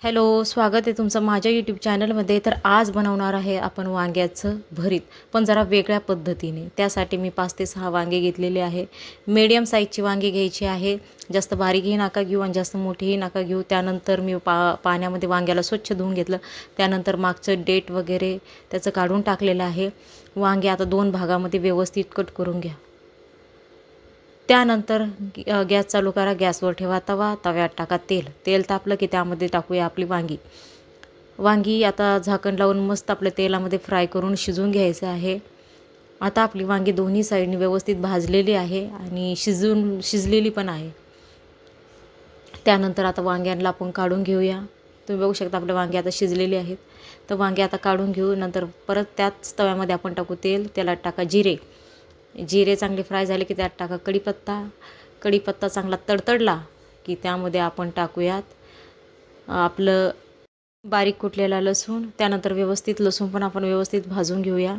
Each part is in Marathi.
हॅलो, स्वागत आहे तुमचं माझ्या यूट्यूब चॅनलमध्ये. तर आज बनवणार आहे आपण वांग्याचं भरीत, पण जरा वेगळ्या पद्धतीने. त्यासाठी मी 5 ते 6 वांगे घेतलेले आहे. मीडियम साईजची वांगी घ्यायची आहे. जास्त बारीकही नका घेऊ आणि जास्त मोठीही नका घेऊ. त्यानंतर मी पाण्यामध्ये वांग्याला स्वच्छ धुवून घेतलं. त्यानंतर मागचं देठ वगैरे त्याचं काढून टाकलेलं आहे. वांगे आता 2 भागामध्ये व्यवस्थित कट करून घ्या. त्यानंतर गॅस चालू करा, गॅसवर ठेवा तवा, तव्यात टाका तेल. तेल तापलं की त्यामध्ये टाकूया आपली वांगी आता झाकण लावून मस्त आपल्या तेलामध्ये फ्राय करून शिजवून घ्यायचं आहे. आता आपली वांगी दोन्ही साईडनी व्यवस्थित भाजलेली आहे आणि शिजलेली पण आहे. त्यानंतर आता वांग्यांना आपण काढून घेऊया. तुम्ही बघू शकता आपले वांगे आता शिजलेले आहेत. तर वांगे आता काढून घेऊ. नंतर परत त्याच तव्यामध्ये आपण टाकू तेल. त्याला टाका जिरे चांगले फ्राय झाले की त्यात टाका कढीपत्ता चांगला तडतडला की त्यामध्ये आपण टाकूयात आपलं बारीक कुटलेला लसूण. त्यानंतर व्यवस्थित लसूण पण आपण व्यवस्थित भाजून घेऊया.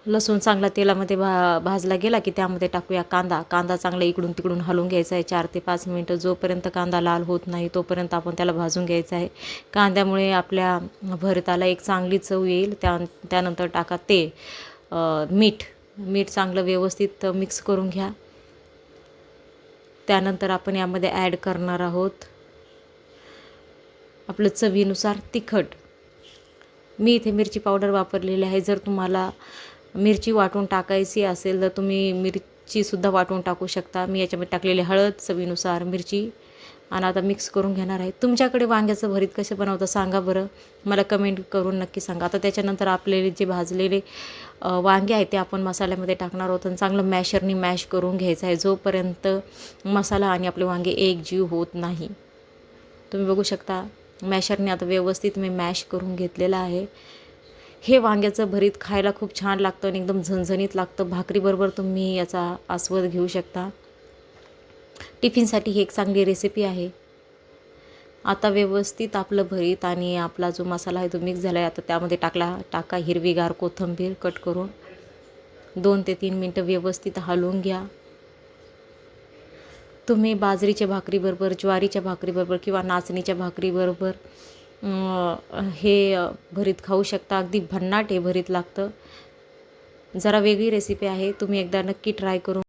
लसूण चांगला तेलामध्ये भाजला गेला की त्यामध्ये टाकूया कांदा चांगला इकडून तिकडून हलवून घ्यायचा आहे 4 ते 5 मिनटं. जोपर्यंत कांदा लाल होत नाही तोपर्यंत आपण त्याला भाजून घ्यायचं आहे. कांद्यामुळे आपल्या भरताला एक चांगली चव येईल. त्यानंतर टाका मीठ चांगलं व्यवस्थित मिक्स करून घ्या. त्यानंतर आपण यामध्ये ॲड करणार आहोत आपलं चवीनुसार तिखट. मी इथे मिरची पावडर वापरलेली आहे. जर तुम्हाला मिरची वाटून टाकायची असेल तर तुम्ही मिरचीसुद्धा वाटून टाकू शकता. मी याच्यामध्ये टाकलेली हळद, चवीनुसार मिरची आणि आता मिक्स करून घेणार आहे. तुमच्याकडे वांग्याचं भरीत कसं बनवतं सांगा बरं, मला कमेंट करून नक्की सांगा. आता त्याच्यानंतर आपले जे भाजलेले वांगे आहेत ते आपण मसाल्यामध्ये टाकणार आहोत आणि चांगलं मॅशरनी मॅश करून घ्यायचं आहे जोपर्यंत मसाला आणि आपले वांगे एकजीव होत नाही. तुम्ही बघू शकता मॅशरने आता व्यवस्थित मी मॅश करून घेतलेलं आहे. हे वांग्याचं भरीत खायला खूप छान लागतं आणि एकदम झणझणीत लागतं. भाकरीबरोबर तुम्ही याचा आस्वाद घेऊ शकता. टिफिनसाठी ही एक चांगली रेसिपी आहे. आता व्यवस्थित आपलं भरीत आणि आपला जो मसाला आहे तो मिक्स झाला आहे. आता त्यामध्ये टाका हिरवीगार कोथिंबीर कट करून 2 ते 3 मिनटं व्यवस्थित हलवून घ्या. तुम्ही बाजरीच्या भाकरीबरोबर, ज्वारीच्या भाकरीबरोबर किंवा नाचणीच्या भाकरीबरोबर हे भरीत खाऊ शकता. अगदी भन्नाट हे भरीत लागतं. जरा वेगळी रेसिपी आहे. तुम्ही एकदा नक्की ट्राय करून